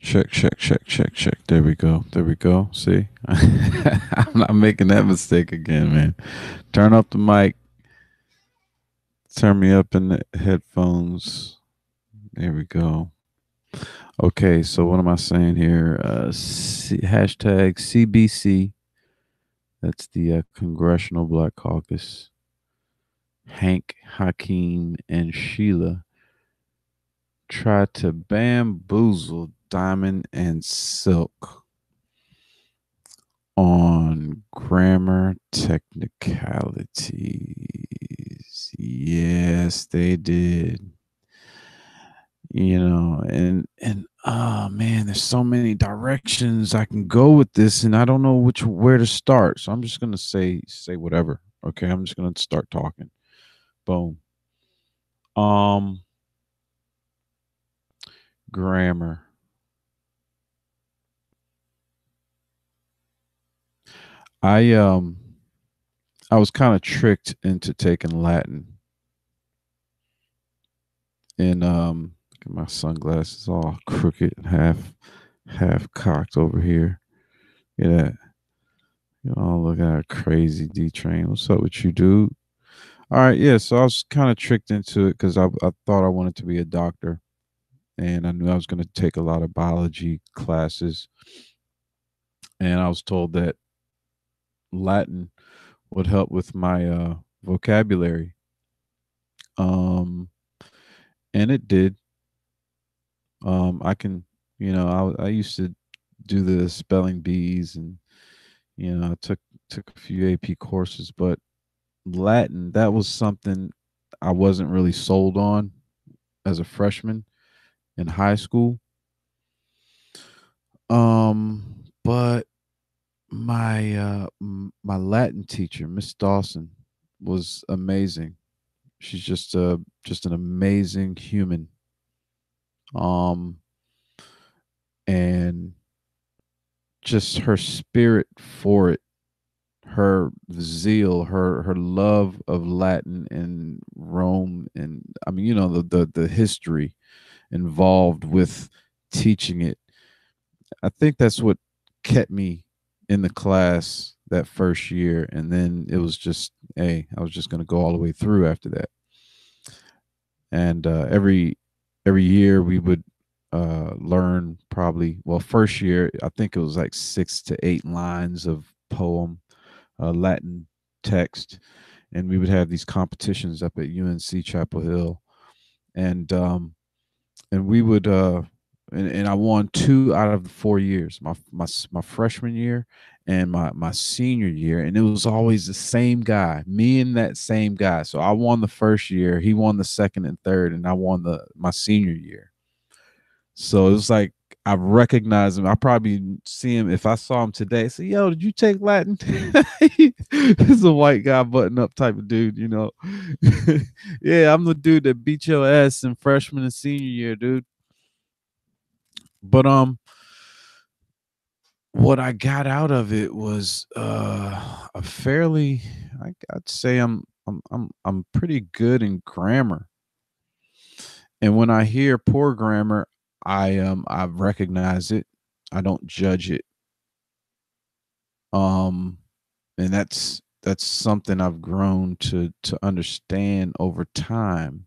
Check, check, check, check, check. There we go. There we go. See? I'm not making that mistake again, man. Turn up the mic. Turn me up in the headphones. There we go. Okay, so what am I saying here? Hashtag CBC. That's the Congressional Black Caucus. Hank, Hakeem, and Sheila tried to bamboozle Diamond and Silk on grammar technicalities. Yes, they did. And oh man, there's so many directions I can go with this, and I don't know where to start. So I'm just gonna say whatever. Okay, I'm just gonna start talking. Boom. Um, Grammar. I um I was kind of tricked into taking Latin, and look at my sunglasses all crooked, half cocked over here. Look at that. Look at that crazy D train. What's up with you, dude? All right, yeah. So I was kind of tricked into it because I thought I wanted to be a doctor, and I knew I was going to take a lot of biology classes, and I was told that Latin would help with my vocabulary. Um, and it did. I can, I used to do the spelling bees, and I took a few AP courses, but Latin, that was something I wasn't really sold on as a freshman in high school. But my Latin teacher, Miss Dawson, was amazing. She's just an amazing human. Um, and just her spirit for it, her zeal, her love of Latin and Rome, and I mean, the history involved with teaching it. I think that's what kept me in the class that first year, and then it was just, hey, I was just going to go all the way through after that. And every year we would learn probably, well, first year I think it was like 6 to 8 lines of poem, Latin text, and we would have these competitions up at UNC Chapel Hill, and we would and I won 2 out of the 4 years, my freshman year and my senior year, and it was always the same guy, me and that same guy. So I won the first year, he won the second and third, and I won the my senior year. So it was like I recognize him. I probably see him if I saw him today. Say, "Yo, did you take Latin?" He's a white guy, button up type of dude. Yeah, I'm the dude that beat your ass in freshman and senior year, dude. But what I got out of it was a fairly, I'd say I'm pretty good in grammar. And when I hear poor grammar, I recognize it. I don't judge it. Um and that's something I've grown to understand over time.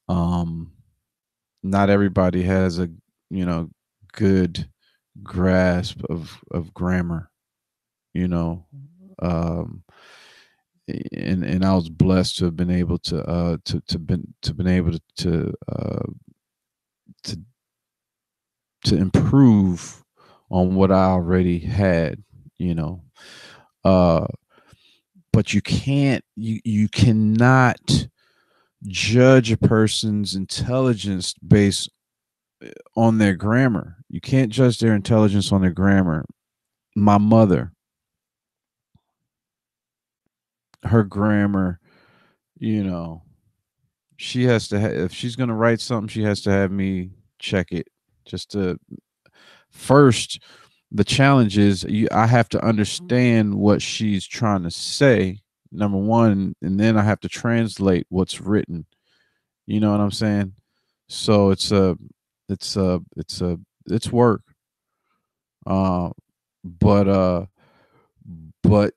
Um Not everybody has a, you know, good grasp of grammar, you know. Um and I was blessed to have been able to been able to to improve on what I already had, you know. Uh but you cannot judge a person's intelligence based on their grammar. You can't judge their intelligence on their grammar. My mother, her grammar, you know, she has to if she's going to write something, she has to have me check it just to first. The challenge is I have to understand what she's trying to say, number one, and then I have to translate what's written. You know what I'm saying? So it's a it's work. Uh, but but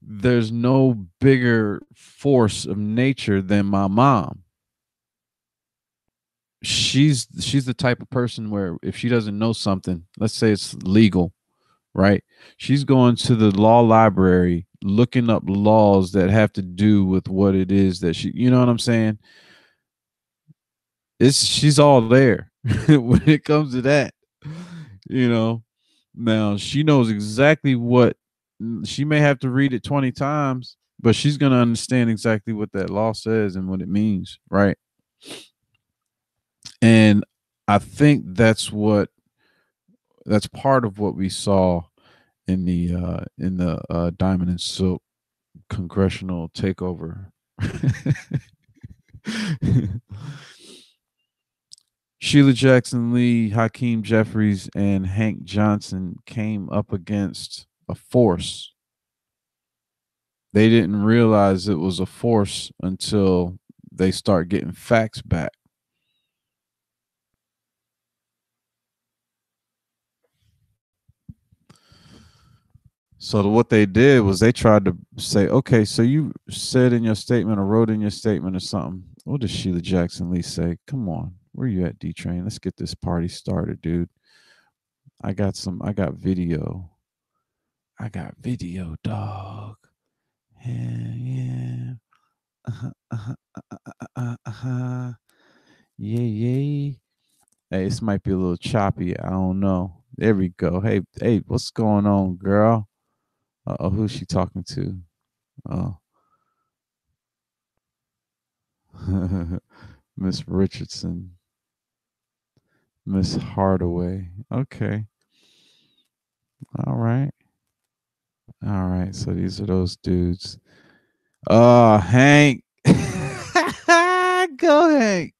there's no bigger force of nature than my mom. She's the type of person where if she doesn't know something, let's say it's legal, right? She's going to the law library looking up laws that have to do with what it is that she, you know what I'm saying? It's she's all there when it comes to that, you know. Now she knows exactly what she may have to read it 20 times, but she's going to understand exactly what that law says and what it means, right? And I think that's part of what we saw in the Diamond and Silk congressional takeover. Sheila Jackson Lee, Hakeem Jeffries, and Hank Johnson came up against a force. They didn't realize it was a force until they start getting facts back. So what they did was they tried to say, okay, so you said in your statement or wrote in your statement or something. What did Sheila Jackson Lee say? Come on, where you at, D Train? Let's get this party started, dude. I got video. I got video, dog. Yeah, yeah. Uh-huh, uh-huh, uh-huh. Yeah, yeah. Hey, this might be a little choppy. I don't know. There we go. Hey, hey, what's going on, girl? Oh, who's she talking to? Oh, Miss Richardson, Miss Hardaway. Okay. All right. All right. So these are those dudes. Hank. Go, Hank.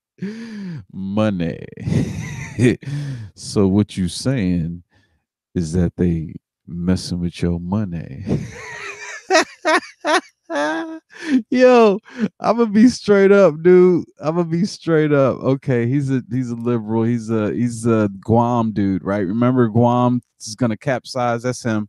Money. So what you saying is that they messing with your money. Yo, I'm gonna be straight up, dude. I'm gonna be straight up. Okay, he's a liberal. He's a Guam dude, right? Remember Guam is gonna capsize. That's him.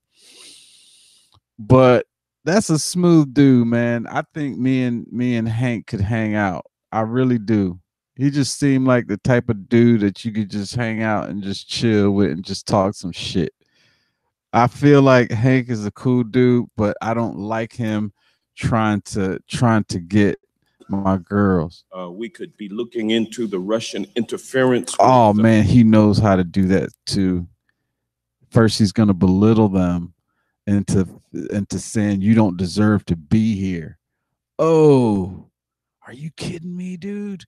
But that's a smooth dude, man. I think me and Hank could hang out. I really do. He just seemed like the type of dude that you could just hang out and just chill with and just talk some shit. I feel like Hank is a cool dude, but I don't like him trying to get my girls. We could be looking into the Russian interference. Oh man, he knows how to do that too. First, he's gonna belittle them into saying you don't deserve to be here. Oh, are you kidding me, dude?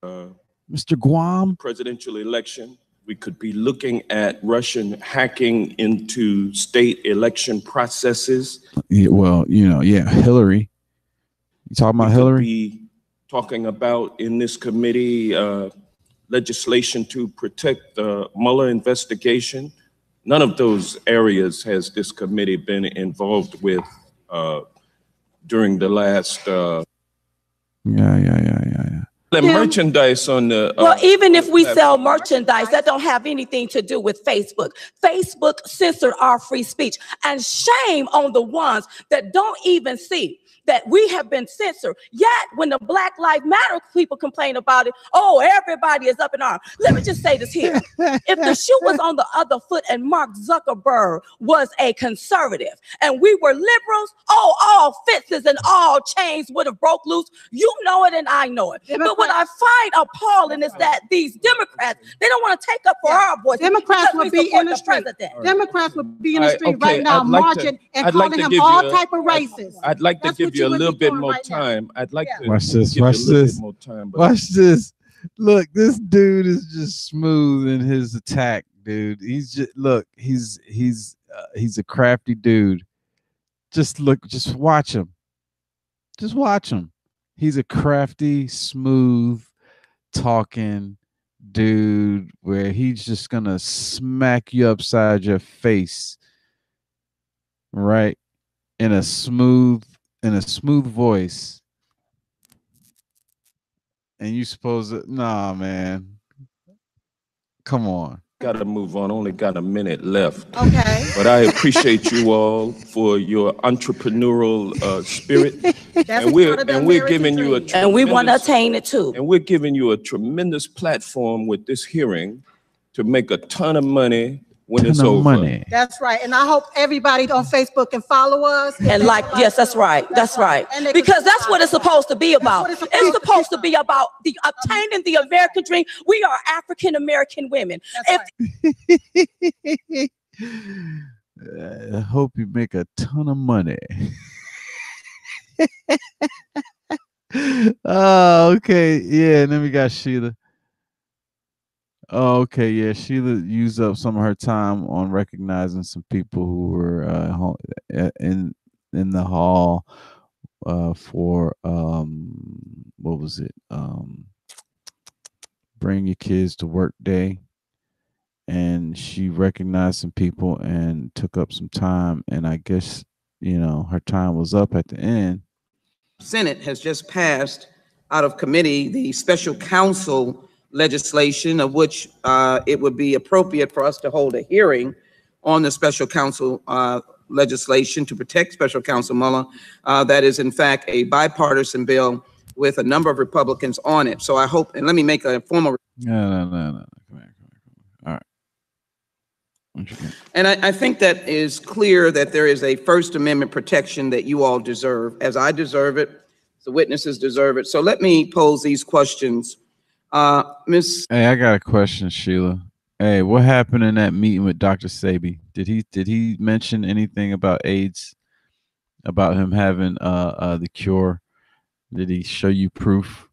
Mr. Guam? Presidential election. We could be looking at Russian hacking into state election processes. Yeah, well, yeah, Hillary. You talking about Hillary? We could be talking about in this committee legislation to protect the Mueller investigation. None of those areas has this committee been involved with during the last. Yeah. The merchandise on the well, even if we sell merchandise, that don't have anything to do with Facebook. Facebook censored our free speech, and shame on the ones that don't even see that we have been censored. Yet when the Black Lives Matter people complain about it, oh, everybody is up in arms. Let me just say this here. If the shoe was on the other foot and Mark Zuckerberg was a conservative and we were liberals, oh, all fences and all chains would have broke loose. You know it and I know it. But what I find appalling is that these Democrats, they don't want to take up for our voice. Democrats would be in the street. Democrats would be in the street right now marching and calling him all type of racist. I'd like to give you a little bit more time. I'd like to watch this. give you a little bit more time. Watch this. Look, this dude is just smooth in his attack, dude. He's just he's a crafty dude. Just watch him. Just watch him. He's a crafty, smooth talking dude where he's just gonna smack you upside your face, right? In a smooth voice. And you suppose that, nah, man. Come on. Got to move on. Only got a minute left. Okay. But I appreciate you all for your entrepreneurial spirit. And we're giving you a and we want to attain it too. And we're giving you a tremendous platform with this hearing to make a ton of money when it's over. That's right. And I hope everybody on Facebook can follow us. And like, yes, that's right. That's right. Because that's what it's supposed to be about. It's supposed to be about the obtaining the American dream. We are African American women. I hope you make a ton of money. Oh, okay. Yeah, and then we got Sheila. Oh, okay, yeah. Sheila used up some of her time on recognizing some people who were in the hall for what was it? Bring Your Kids to Work Day. And she recognized some people and took up some time. And I guess, her time was up at the end. Senate has just passed out of committee the special counsel legislation, of which it would be appropriate for us to hold a hearing on the special counsel legislation to protect special counsel Mueller. That is in fact a bipartisan bill with a number of Republicans on it. So I hope, and let me make a formal. No. Come here. All right. And I think that is clear that there is a First Amendment protection that you all deserve, as I deserve it, the witnesses deserve it. So let me pose these questions. Miss. Hey, I got a question, Sheila. Hey, what happened in that meeting with Dr. Sebi? Did he mention anything about AIDS? About him having the cure? Did he show you proof?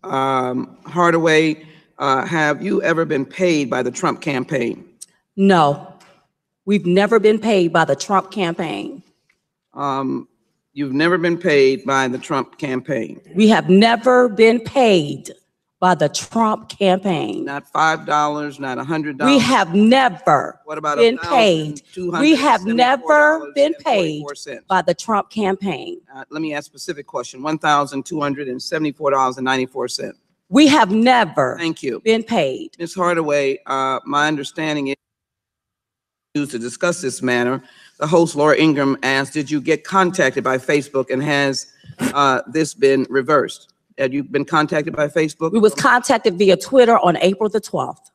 Hardaway, have you ever been paid by the Trump campaign? No, we've never been paid by the Trump campaign. You've never been paid by the Trump campaign. We have never been paid by the Trump campaign. Not $5, not $100. We have never been paid. We have never been paid by the Trump campaign. Let me ask a specific question. $1,274.94. We have never Thank you. Been paid. Ms. Hardaway, my understanding is to discuss this matter. The host, Laura Ingram, asked, did you get contacted by Facebook, and has this been reversed? Have you been contacted by Facebook? We was contacted via Twitter on April the 12th.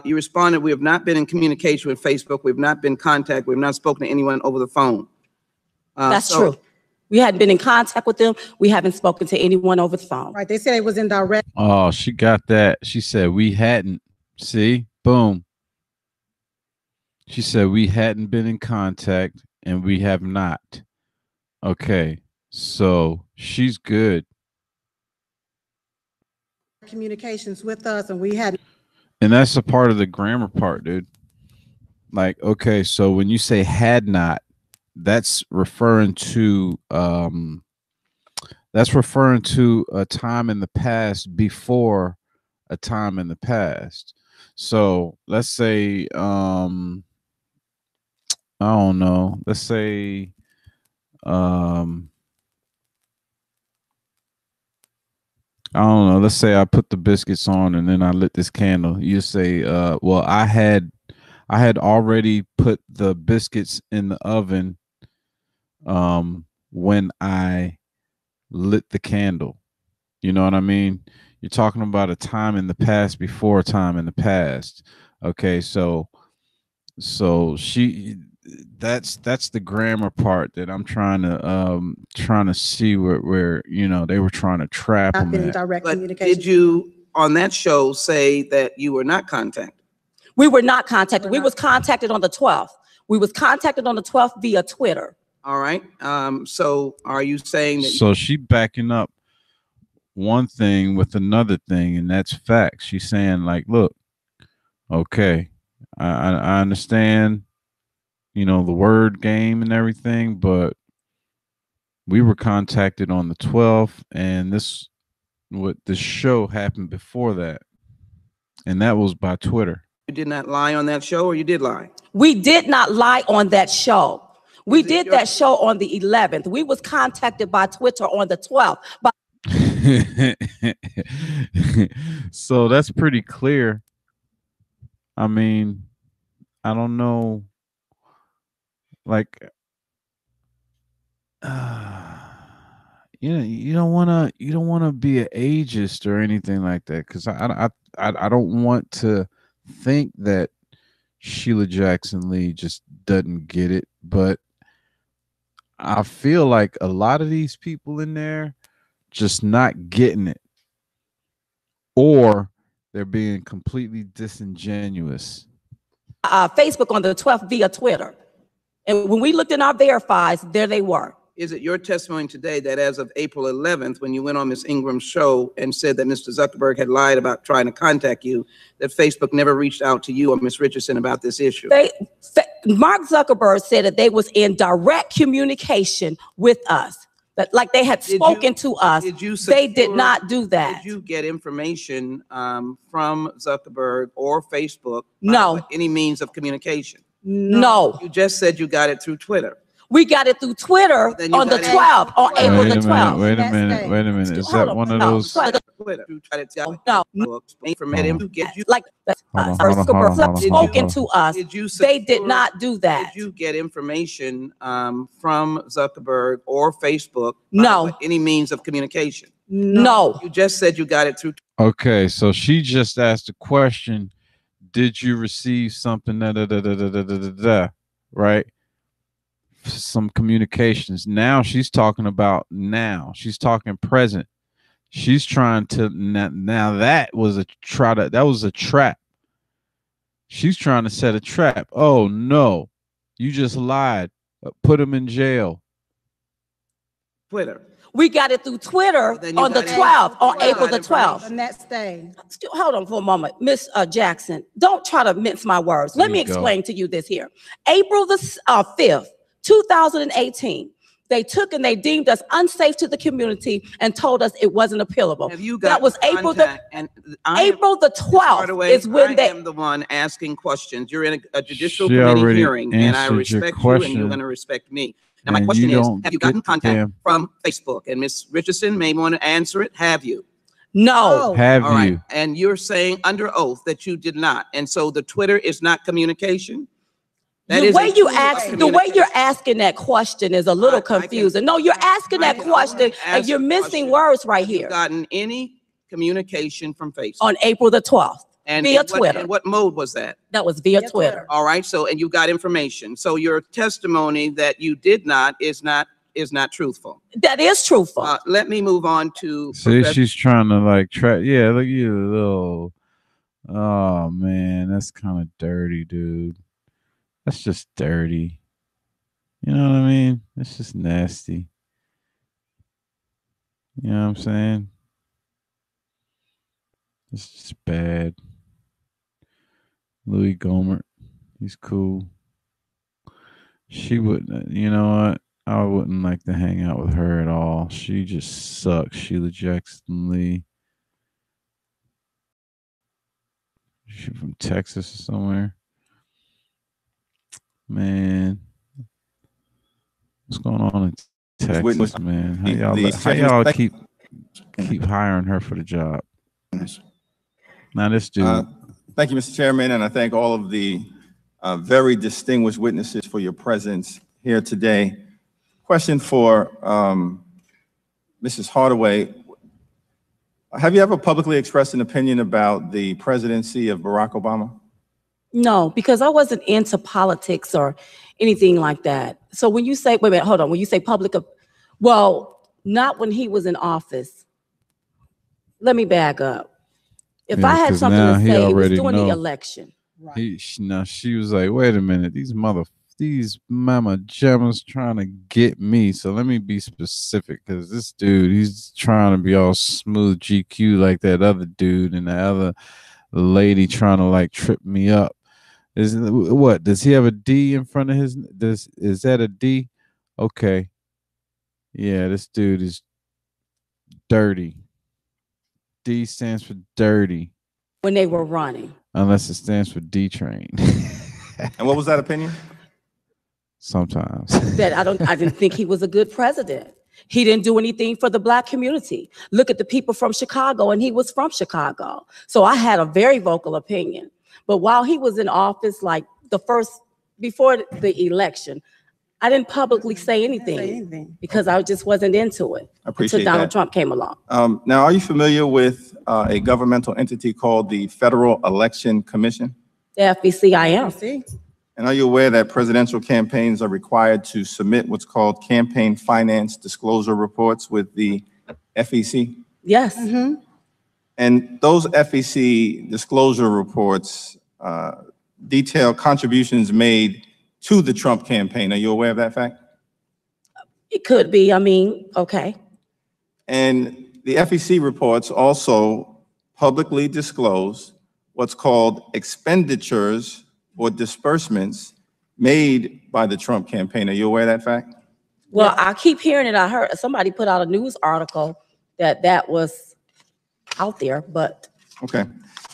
You responded, we have not been in communication with Facebook. We've not been contacted. We've not spoken to anyone over the phone. That's true. We hadn't been in contact with them. We haven't spoken to anyone over the phone. Right. They said it was in direct. Oh, she got that. She said we hadn't. See? Boom. She said we hadn't been in contact, and we have not. Okay. So she's good. Communications with us, and we hadn't. And that's a part of the grammar part, dude. Like, okay, so when you say had not, that's referring to a time in the past before a time in the past. So let's say I don't know, let's say I don't know, let's say I put the biscuits on and then I lit this candle. You say well, I had already put the biscuits in the oven when I lit the candle. You know what I mean? You're talking about a time in the past before a time in the past. Okay, so she that's the grammar part that I'm trying to see where they were trying to trap them at. Direct but communication. did you on that show say that you were not contacted? We were not contacted. We was contacted on the 12th. We was contacted on the 12th via Twitter. All right. So are you saying that? So she backing up one thing with another thing, and that's facts. She's saying like, look, okay, I understand, the word game and everything, but we were contacted on the 12th, and this show happened before that, and that was by Twitter. You did not lie on that show, or you did lie? We did not lie on that show. We did that show on the 11th. We was contacted by Twitter on the 12th. So that's pretty clear. I mean, I don't know, like, you don't want to be an ageist or anything like that, because I don't want to think that Sheila Jackson Lee just doesn't get it, but I feel like a lot of these people in there just not getting it, or they're being completely disingenuous. Facebook on the 12th via Twitter. And when we looked in our verifies, there they were. Is it your testimony today that as of April 11th, when you went on Ms. Ingram's show and said that Mr. Zuckerberg had lied about trying to contact you, that Facebook never reached out to you or Ms. Richardson about this issue? Mark Zuckerberg said that they was in direct communication with us, that like they had spoken to us. They did not do that. Did you get information from Zuckerberg or Facebook? No. Any means of communication? No. You just said you got it through Twitter. We got it through Twitter on the 12th, on April the 12th. Wait a minute. Is that one of those? Twitter. No. Like Zuckerberg spoken to us. They did not do that. Did you get information from Zuckerberg or Facebook? No. Any means of communication? No. You just said you got it through. Okay, so she just asked a question. Did you receive something? Right? Some communications. Now she's talking about now. She's talking present. She's trying to now that was a trap. She's trying to set a trap. Oh no, you just lied. Put him in jail. Twitter. We got it through Twitter on the 12th, on April the 12th. The next day. Hold on for a moment. Miss Jackson, don't try to mince my words. Let me explain to you this here. April the 5th, 2018, they took and they deemed us unsafe to the community and told us it wasn't appealable. That was April the 12th is when I am the one asking questions. You're in a judicial committee hearing, and I respect you, and you're going to respect me. Now, my question is, have you gotten contact from Facebook? And Ms. Richardson may want to answer it. Have you? No. Have All you? right. And you're saying under oath that you did not. And so the Twitter is not communication? The way you're asking that question is a little confusing. No, you're asking that question and you're missing words right here. Have you gotten any communication from Facebook? On April the 12th. And via Twitter. And what mode was that? That was via Twitter. All right. So, and you got information. So your testimony that you did not is not truthful. That is truthful. Let me move on to. See, she's trying to like try. Yeah, look at you, little. Oh man, that's kind of dirty, dude. That's just dirty. You know what I mean? It's just nasty. You know what I'm saying? It's just bad. Louis Gohmert, he's cool. She wouldn't, you know what? I wouldn't like to hang out with her at all. She just sucks. Sheila Jackson Lee. She from Texas or somewhere. Man, what's going on in Texas, man? How y'all keep hiring her for the job? Now this dude. Thank you, Mr. Chairman, and I thank all of the very distinguished witnesses for your presence here today. Question for Mrs. Hardaway. Have you ever publicly expressed an opinion about the presidency of Barack Obama? No, because I wasn't into politics or anything like that. So when you say, wait a minute, hold on. When you say public, well, not when he was in office. Let me back up. If I had something to say, it was during the election. Right. She was like, wait a minute, these mama jammas trying to get me. So let me be specific, because this dude, he's trying to be all smooth GQ like that other dude, and the other lady trying to like trip me up. Does he have a D in front of his? Is that a D? Okay. Yeah, this dude is dirty. D stands for dirty. When they were running. Unless it stands for D train. And what was that opinion? Sometimes. That I didn't think he was a good president. He didn't do anything for the Black community. Look at the people from Chicago, and he was from Chicago. So I had a very vocal opinion. But while he was in office, like before the election, I didn't publicly say anything because I just wasn't into it until Donald Trump came along. Now, are you familiar with a governmental entity called the Federal Election Commission? The FEC, I am. And are you aware that presidential campaigns are required to submit what's called campaign finance disclosure reports with the FEC? Yes. And those FEC disclosure reports detail contributions made to the Trump campaign. Are you aware of that fact? It could be. I mean, okay. And the FEC reports also publicly disclose what's called expenditures or disbursements made by the Trump campaign. Are you aware of that fact? Well, I keep hearing it. I heard somebody put out a news article that was out there, but. Okay.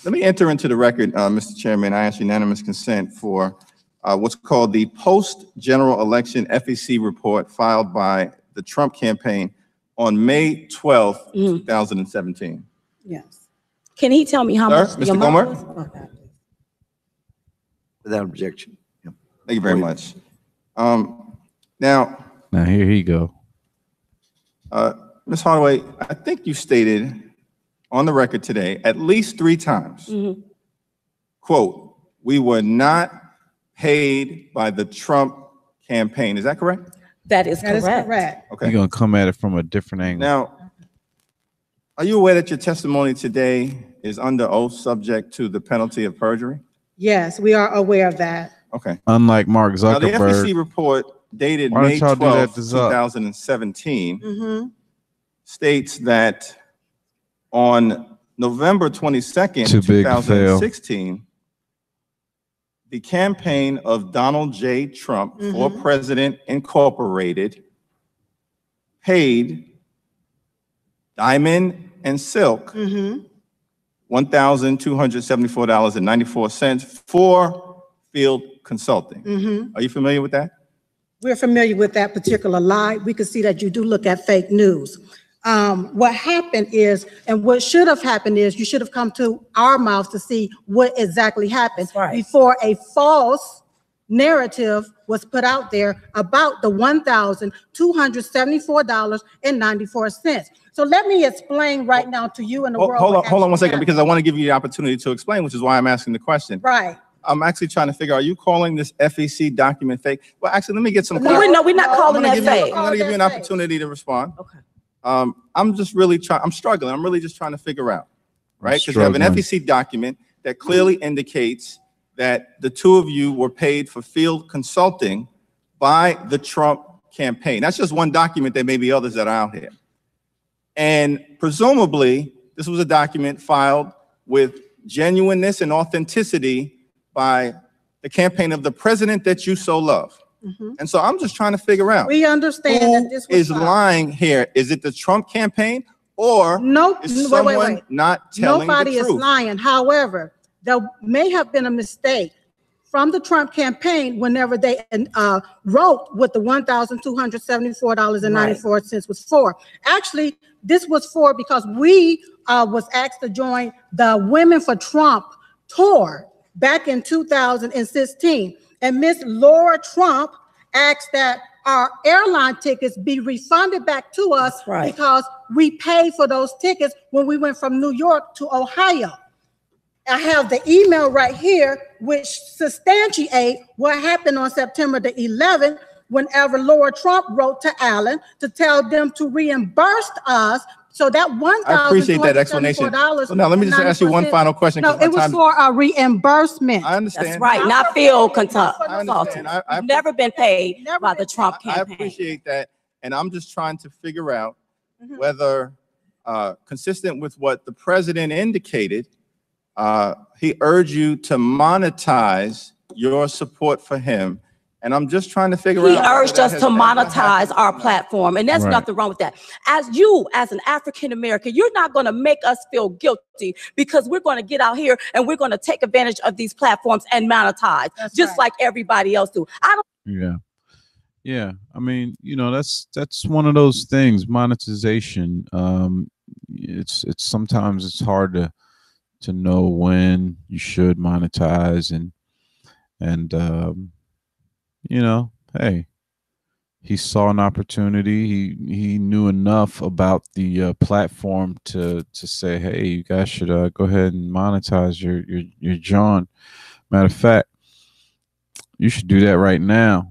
Let me enter into the record, Mr. Chairman. I ask unanimous consent for what's called the post-general election FEC report filed by the Trump campaign on May 12th, 2017. Yes. Can he tell me how much? Mr. Gomer? Okay. Without objection. Yep. Thank you very much. Now here he go. Ms. Hardaway, I think you stated on the record today at least 3 times, quote, "We were not paid by the Trump campaign." Is that correct? That is correct. That is correct. Okay. You're going to come at it from a different angle. Now, are you aware that your testimony today is under oath subject to the penalty of perjury? Yes, we are aware of that. Okay. Unlike Mark Now, the Zuckerberg. FEC report dated Why don't May y'all do that 12th, to Zuck? 2017 states that on November 22nd, Too big to fail. 2016, the campaign of Donald J. Trump for President Incorporated paid Diamond and Silk $1,274.94 for field consulting. Are you familiar with that? We're familiar with that particular lie. We can see that you do look at fake news. What happened is, and what should have happened is, you should have come to our mouths to see what exactly happened before a false narrative was put out there about the $1,274.94. So let me explain right now to you and the world. Hold on 1 second, because I want to give you the opportunity to explain, which is why I'm asking the question. Right. I'm actually trying to figure out, are you calling this FEC document fake? Well, actually, let me get some. No, we're not calling that fake. I'm going to give you an opportunity to respond. Okay. I'm just really I'm struggling. I'm really just trying to figure out, right? Because you have an FEC document that clearly indicates that the two of you were paid for field consulting by the Trump campaign. That's just one document. There may be others that are out here. And presumably, this was a document filed with genuineness and authenticity by the campaign of the president that you so love. And so I'm just trying to figure out. We understand who that this was is lying here. Is it the Trump campaign, or is someone not telling Nobody the truth? is lying. However, there may have been a mistake from the Trump campaign whenever they wrote what the $1,274.94 was for. Actually, this was for because we was asked to join the Women for Trump tour back in 2016. And Miss Laura Trump asked that our airline tickets be refunded back to us because we paid for those tickets when we went from New York to Ohio. I have the email right here, which substantiates what happened on September the 11th, whenever Laura Trump wrote to Allen to tell them to reimburse us. So that $1,274. I appreciate that explanation. So now let me just ask you one final question. No, it was for a reimbursement. I understand. That's right, not field consulting. I've never been paid by the Trump campaign. I appreciate that. And I'm just trying to figure out whether, consistent with what the president indicated, he urged you to monetize your support for him. And I'm just trying to figure out. He urged us to monetize our platform, and there's nothing wrong with that. As an African American, you're not going to make us feel guilty because we're going to get out here and we're going to take advantage of these platforms and monetize, just like everybody else do. Yeah. Yeah, I mean, that's one of those things. Monetization. It's sometimes it's hard to know when you should monetize, and hey, he saw an opportunity. He knew enough about the platform to say, hey, you guys should go ahead and monetize your John. Matter of fact, you should do that right now.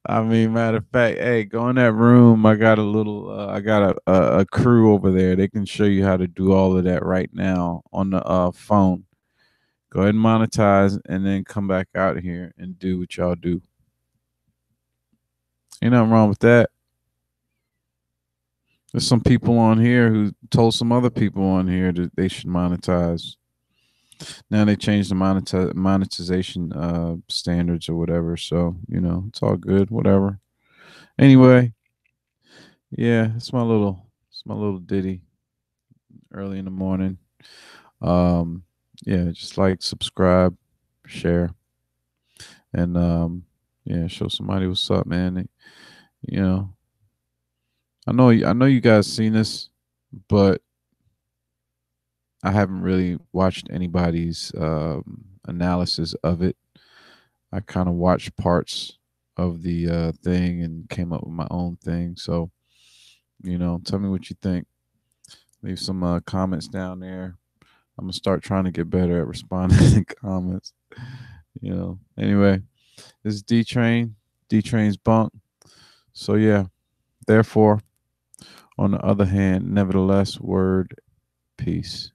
I mean, matter of fact, hey, go in that room. I got I got a crew over there. They can show you how to do all of that right now on the phone. Go ahead and monetize, and then come back out here and do what y'all do. Ain't nothing wrong with that. There's some people on here who told some other people on here that they should monetize. Now they changed the monetization standards or whatever. So it's all good. Whatever. Anyway, yeah, it's my little ditty early in the morning. Um, yeah, just like, subscribe, share, and yeah, show somebody what's up, man. You know, I know you guys seen this, but I haven't really watched anybody's analysis of it. I kind of watched parts of the thing and came up with my own thing. So, tell me what you think. Leave some comments down there. I'm gonna start trying to get better at responding to comments. Anyway, this is D Train, D Train's bunk. So yeah, therefore, on the other hand, nevertheless, word, peace.